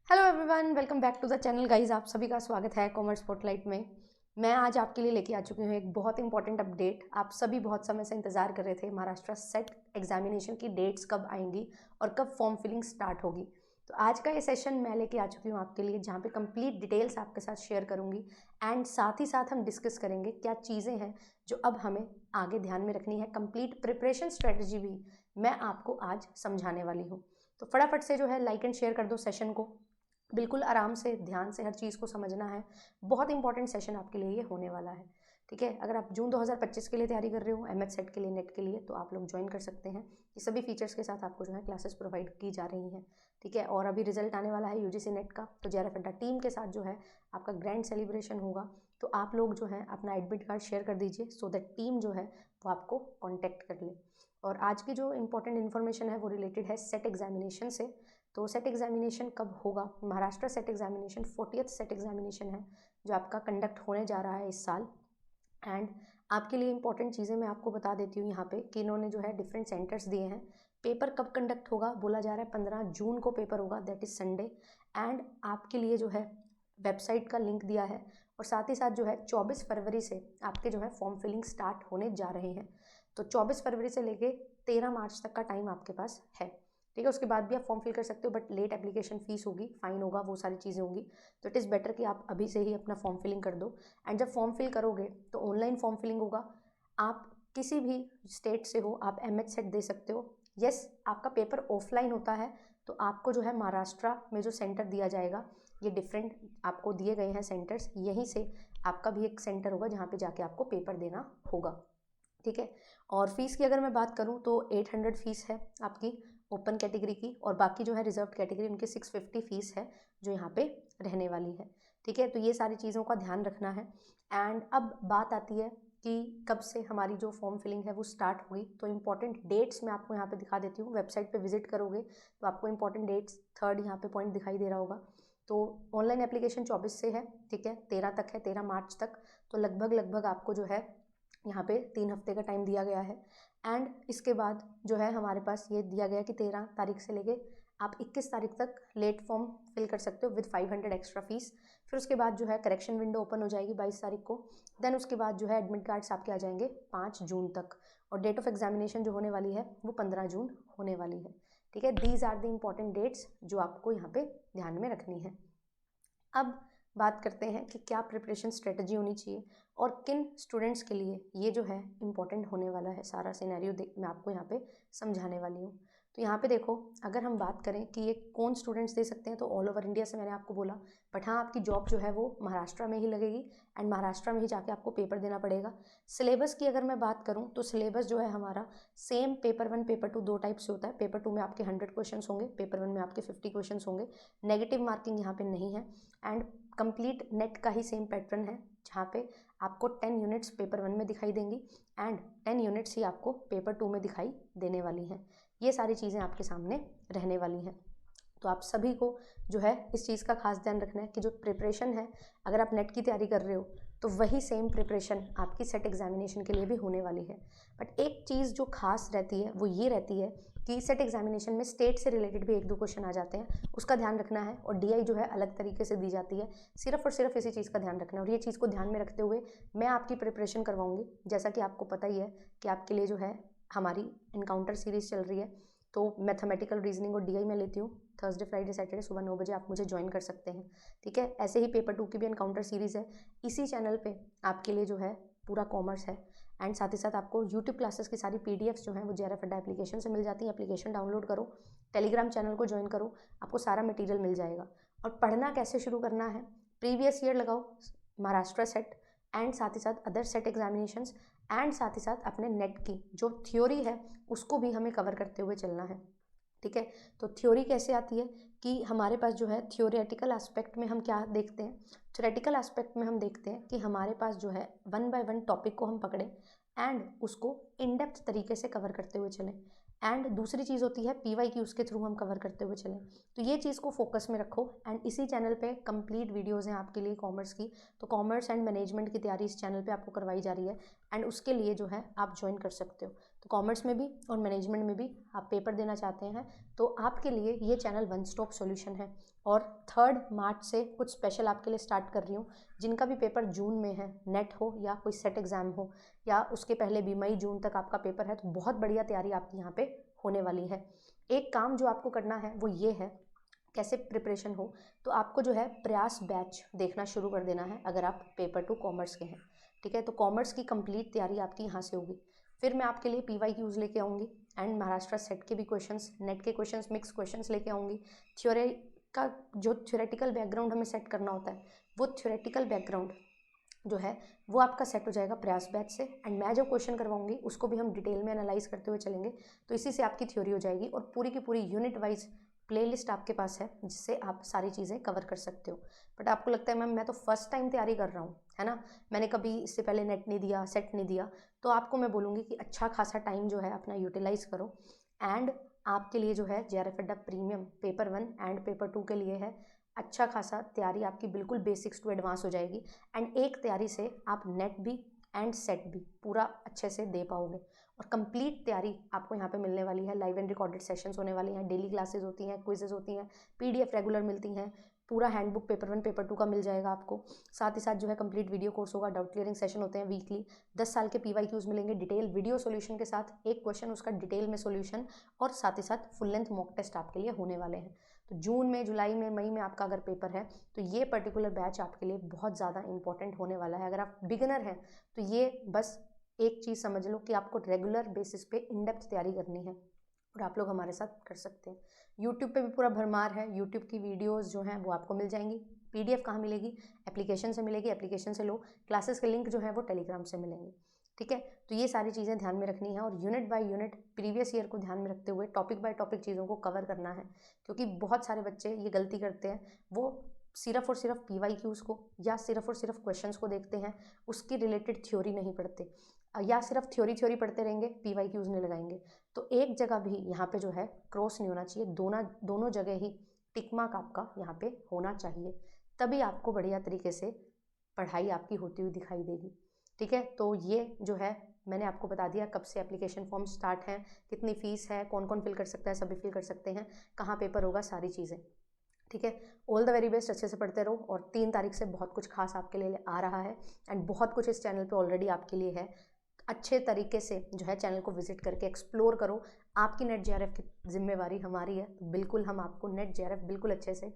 Hello everyone, welcome back to the channel guys. आप सभी का स्वागत है कॉमर्स स्पॉटलाइट में। मैं आज आपके लिए लेके आ चुकी हूँ एक बहुत इंपॉर्टेंट अपडेट। आप सभी बहुत समय से इंतजार कर रहे थे महाराष्ट्र सेट एग्जामिनेशन की डेट्स कब आएंगी और कब फॉर्म फिलिंग स्टार्ट होगी। तो आज का ये सेशन मैं लेके आ चुकी हूँ आपके लिए, जहाँ पे कंप्लीट डिटेल्स आपके साथ शेयर करूँगी एंड साथ ही साथ हम डिस्कस करेंगे क्या चीज़ें हैं जो अब हमें आगे ध्यान में रखनी है। कंप्लीट प्रिपरेशन स्ट्रेटजी भी मैं आपको आज समझाने वाली हूँ। तो फटाफट से जो है लाइक एंड शेयर कर दो सेशन को। बिल्कुल आराम से ध्यान से हर चीज़ को समझना है। बहुत इंपॉर्टेंट सेशन आपके लिए ये होने वाला है। ठीक है, अगर आप जून 2025 के लिए तैयारी कर रहे हो एमएच सेट के लिए, नेट के लिए, तो आप लोग ज्वाइन कर सकते हैं। ये सभी फीचर्स के साथ आपको जो है क्लासेस प्रोवाइड की जा रही हैं। ठीक है, और अभी रिजल्ट आने वाला है यूजीसी नेट का, तो जेआरएफ अड्डा टीम के साथ जो है आपका ग्रैंड सेलिब्रेशन होगा। तो आप लोग जो है अपना एडमिट कार्ड शेयर कर दीजिए सो दैट टीम जो है वो आपको कॉन्टैक्ट कर ले। और आज की जो इंपॉर्टेंट इन्फॉर्मेशन है वो रिलेटेड है सेट एग्जामिनेशन से। तो सेट एग्जामिनेशन कब होगा? Maharashtra set examination 40th set examination है जो आपका कंडक्ट होने जा रहा है इस साल। एंड आपके लिए इंपॉर्टेंट चीज़ें मैं आपको बता देती हूँ यहाँ पे कि इन्होंने जो है डिफरेंट सेंटर्स दिए हैं। पेपर कब कंडक्ट होगा? बोला जा रहा है 15 जून को पेपर होगा, दैट इज़ संडे। एंड आपके लिए जो है वेबसाइट का लिंक दिया है, और साथ ही साथ जो है 24 फरवरी से आपके जो है फॉर्म फिलिंग स्टार्ट होने जा रहे हैं। तो 24 फरवरी से लेके 13 मार्च तक का टाइम आपके पास है। ठीक है, उसके बाद भी आप फॉर्म फिल कर सकते हो, बट लेट एप्लीकेशन फीस होगी, फाइन होगा, वो सारी चीज़ें होंगी। तो इट इज़ बेटर कि आप अभी से ही अपना फॉर्म फिलिंग कर दो। एंड जब फॉर्म फिल करोगे तो ऑनलाइन फॉर्म फिलिंग होगा। आप किसी भी स्टेट से हो, आप एमएच सेट दे सकते हो। यस, आपका पेपर ऑफलाइन होता है, तो आपको जो है महाराष्ट्र में जो सेंटर दिया जाएगा, ये डिफरेंट आपको दिए गए हैं सेंटर्स, यहीं से आपका भी एक सेंटर होगा जहाँ पे जाके आपको पेपर देना होगा। ठीक है, और फीस की अगर मैं बात करूँ तो 800 फीस है आपकी ओपन कैटेगरी की, और बाकी जो है रिजर्व कैटेगरी उनकी 650 फीस है जो यहाँ पे रहने वाली है। ठीक है, तो ये सारी चीज़ों का ध्यान रखना है। एंड अब बात आती है कि कब से हमारी जो फॉर्म फिलिंग है वो स्टार्ट होगी। तो इंपॉर्टेंट डेट्स मैं आपको यहाँ पे दिखा देती हूँ। वेबसाइट पे विजिट करोगे तो आपको इंपॉर्टेंट डेट्स थर्ड यहाँ पे पॉइंट दिखाई दे रहा होगा। तो ऑनलाइन एप्लीकेशन 24 से है, ठीक है, 13 तक है, 13 मार्च तक। तो लगभग आपको जो है यहाँ पे 3 हफ्ते का टाइम दिया गया है। एंड इसके बाद जो है हमारे पास ये दिया गया कि 13 तारीख से लेके आप 21 तारीख तक लेट फॉर्म फिल कर सकते हो विद 500 एक्स्ट्रा फीस। फिर उसके बाद जो है करेक्शन विंडो ओपन हो जाएगी 22 तारीख को। देन उसके बाद जो है एडमिट कार्ड्स आपके आ जाएंगे 5 जून तक, और डेट ऑफ एग्जामिनेशन जो होने वाली है वो 15 जून होने वाली है। ठीक है, these are the important dates जो आपको यहाँ पे ध्यान में रखनी है। अब बात करते हैं कि क्या प्रिपरेशन स्ट्रेटजी होनी चाहिए और किन स्टूडेंट्स के लिए ये जो है इम्पॉर्टेंट होने वाला है। सारा सिनेरियो मैं आपको यहाँ पे समझाने वाली हूँ। तो यहाँ पे देखो, अगर हम बात करें कि ये कौन स्टूडेंट्स दे सकते हैं, तो ऑल ओवर इंडिया से मैंने आपको बोला, बट हाँ आपकी जॉब जो है वो महाराष्ट्र में ही लगेगी एंड महाराष्ट्र में ही जाके आपको पेपर देना पड़ेगा। सिलेबस की अगर मैं बात करूँ तो सिलेबस जो है हमारा सेम पेपर 1 पेपर 2 दो टाइप से होता है। पेपर 2 में आपके 100 क्वेश्चन होंगे, पेपर 1 में आपके 50 क्वेश्चन होंगे। नेगेटिव मार्किंग यहाँ पे नहीं है। एंड कंप्लीट नेट का ही सेम पैटर्न है, जहाँ पे आपको 10 यूनिट्स पेपर 1 में दिखाई देंगी एंड 10 यूनिट्स ही आपको पेपर 2 में दिखाई देने वाली हैं। ये सारी चीज़ें आपके सामने रहने वाली हैं। तो आप सभी को जो है इस चीज़ का खास ध्यान रखना है कि जो प्रिपरेशन है, अगर आप नेट की तैयारी कर रहे हो तो वही सेम प्रिपरेशन आपकी सेट एग्जामिनेशन के लिए भी होने वाली है। बट एक चीज़ जो खास रहती है वो ये रहती है कि सेट एग्जामिनेशन में स्टेट से रिलेटेड भी 1-2 क्वेश्चन आ जाते हैं, उसका ध्यान रखना है। और डीआई जो है अलग तरीके से दी जाती है, सिर्फ और सिर्फ इसी चीज़ का ध्यान रखना है। और ये चीज़ को ध्यान में रखते हुए मैं आपकी प्रिपरेशन करवाऊंगी। जैसा कि आपको पता ही है कि आपके लिए जो है हमारी इनकाउंटर सीरीज़ चल रही है, तो मैथमेटिकल रीजनिंग और डीआई मैं लेती हूँ थर्सडे फ्राइडे सैटरडे सुबह 9 बजे। आप मुझे ज्वाइन कर सकते हैं। ठीक है, ऐसे ही पेपर 2 की भी एनकाउंटर सीरीज़ है इसी चैनल पे आपके लिए जो है पूरा कॉमर्स है। एंड साथ ही साथ आपको यूट्यूब क्लासेस की सारी पीडीएफ्स जो हैं वो जेआरएफ अड्डा एप्लीकेशन से मिल जाती हैं। एप्लीकेशन डाउनलोड करो, टेलीग्राम चैनल को ज्वाइन करो, आपको सारा मटेरियल मिल जाएगा। और पढ़ना कैसे शुरू करना है, प्रीवियस ईयर लगाओ महाराष्ट्र सेट एंड साथ ही साथ अदर सेट एग्जामिनेशंस, एंड साथ ही साथ अपने नेट की जो थ्योरी है उसको भी हमें कवर करते हुए चलना है। ठीक है, तो थ्योरी कैसे आती है कि हमारे पास जो है थ्योरेटिकल एस्पेक्ट में हम क्या देखते हैं, थ्योरेटिकल एस्पेक्ट में हम देखते हैं कि हमारे पास जो है 1 बाय 1 टॉपिक को हम पकड़ें एंड उसको इन डेप्थ तरीके से कवर करते हुए चलें। एंड दूसरी चीज़ होती है पीवाई की, उसके थ्रू हम कवर करते हुए चलें। तो ये चीज़ को फोकस में रखो। एंड इसी चैनल पे कंप्लीट वीडियोज़ हैं आपके लिए कॉमर्स की। तो कॉमर्स एंड मैनेजमेंट की तैयारी इस चैनल पे आपको करवाई जा रही है एंड उसके लिए जो है आप ज्वाइन कर सकते हो। तो कॉमर्स में भी और मैनेजमेंट में भी आप पेपर देना चाहते हैं तो आपके लिए ये चैनल वन स्टॉप सॉल्यूशन है। और 3 मार्च से कुछ स्पेशल आपके लिए स्टार्ट कर रही हूँ। जिनका भी पेपर जून में है, नेट हो या कोई सेट एग्ज़ाम हो या उसके पहले भी मई जून तक आपका पेपर है, तो बहुत बढ़िया तैयारी आपकी यहाँ पे होने वाली है। एक काम जो आपको करना है वो ये है, कैसे प्रिपरेशन हो, तो आपको जो है प्रयास बैच देखना शुरू कर देना है अगर आप पेपर 2 कॉमर्स के हैं। ठीक है, तो कॉमर्स की कंप्लीट तैयारी आपकी यहाँ से होगी। फिर मैं आपके लिए PYQs लेके आऊँगी एंड महाराष्ट्र सेट के भी क्वेश्चंस, नेट के क्वेश्चंस, मिक्स क्वेश्चंस लेके आऊँगी। थ्योरी का जो थ्योरेटिकल बैकग्राउंड हमें सेट करना होता है, वो थ्योरेटिकल बैकग्राउंड जो है वो आपका सेट हो जाएगा प्रयास बैच से। एंड मैं जो क्वेश्चन करवाऊंगी उसको भी हम डिटेल में एनालाइज करते हुए चलेंगे, तो इसी से आपकी थ्योरी हो जाएगी और पूरी की पूरी यूनिट वाइज प्लेलिस्ट आपके पास है जिससे आप सारी चीज़ें कवर कर सकते हो। बट आपको लगता है मैम मैं तो फर्स्ट टाइम तैयारी कर रहा हूँ, है ना, मैंने कभी इससे पहले नेट नहीं दिया, सेट नहीं दिया, तो आपको मैं बोलूँगी कि अच्छा खासा टाइम जो है अपना यूटिलाइज करो। एंड आपके लिए जो है JRF अड्डा प्रीमियम पेपर 1 एंड पेपर 2 के लिए है अच्छा खासा तैयारी आपकी बिल्कुल बेसिक्स टू एडवांस हो जाएगी। एंड एक तैयारी से आप नेट भी एंड सेट भी पूरा अच्छे से दे पाओगे। और कंप्लीट तैयारी आपको यहाँ पे मिलने वाली है। लाइव एंड रिकॉर्डेड सेशंस होने वाली हैं, डेली क्लासेस होती हैं, क्विजेज होती हैं, PDF रेगुलर मिलती हैं, पूरा हैंडबुक पेपर 1 पेपर 2 का मिल जाएगा आपको। साथ ही साथ जो है कंप्लीट वीडियो कोर्स होगा, डाउट क्लियरिंग सेशन होते हैं वीकली, 10 साल के PYQs मिलेंगे डिटेल वीडियो सोल्यूशन के साथ, एक क्वेश्चन उसका डिटेल में सोल्यूशन, और साथ ही साथ फुल लेंथ मॉक टेस्ट आपके लिए होने वाले हैं। तो जून में, जुलाई में, मई में आपका अगर पेपर है तो ये पर्टिकुलर बैच आपके लिए बहुत ज़्यादा इंपॉर्टेंट होने वाला है। अगर आप बिगिनर हैं तो ये बस एक चीज़ समझ लो कि आपको रेगुलर बेसिस पे इन डेप्थ तैयारी करनी है और आप लोग हमारे साथ कर सकते हैं। यूट्यूब पे भी पूरा भरमार है, यूट्यूब की वीडियोस जो हैं वो आपको मिल जाएंगी। PDF कहाँ मिलेगी? एप्लीकेशन से मिलेगी, एप्लीकेशन से लो। क्लासेस के लिंक जो है वो टेलीग्राम से मिलेंगे। ठीक है, तो ये सारी चीज़ें ध्यान में रखनी है और unit by unit previous year को ध्यान में रखते हुए टॉपिक बाय टॉपिक चीज़ों को कवर करना है। क्योंकि बहुत सारे बच्चे ये गलती करते हैं, वो सिर्फ और सिर्फ PYQs को या सिर्फ और सिर्फ क्वेश्चंस को देखते हैं, उसकी रिलेटेड थ्योरी नहीं पढ़ते, या सिर्फ थ्योरी पढ़ते रहेंगे, PYQs नहीं लगाएंगे। तो एक जगह भी यहाँ पे जो है क्रॉस नहीं होना चाहिए, दोनों जगह ही टिक मार्क आपका यहाँ पे होना चाहिए, तभी आपको बढ़िया तरीके से पढ़ाई आपकी होती हुई दिखाई देगी। ठीक है, तो ये जो है मैंने आपको बता दिया कब से एप्लीकेशन फॉर्म स्टार्ट हैं, कितनी फ़ीस है, कौन कौन फिल कर सकता है, सभी फिल कर सकते हैं, कहाँ पेपर होगा, सारी चीज़ें। ठीक है, ऑल द वेरी बेस्ट, अच्छे से पढ़ते रहो। और 3 तारीख से बहुत कुछ खास आपके लिए आ रहा है एंड बहुत कुछ इस चैनल पे ऑलरेडी आपके लिए है। अच्छे तरीके से जो है चैनल को विजिट करके एक्सप्लोर करो। आपकी नेट JRF की जिम्मेवारी हमारी है, तो बिल्कुल हम आपको नेट JRF बिल्कुल अच्छे से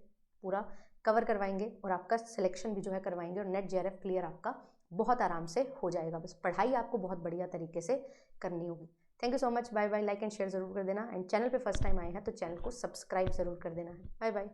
पूरा कवर करवाएंगे और आपका सिलेक्शन भी जो है करवाएंगे और नेट JRF क्लियर आपका बहुत आराम से हो जाएगा। बस पढ़ाई आपको बहुत बढ़िया तरीके से करनी होगी। Thank you so much, bye bye. Like and share ज़रूर कर देना एंड चैनल पे फर्स्ट टाइम आए हैं तो चैनल को सब्सक्राइब ज़रूर कर देना है। Bye bye.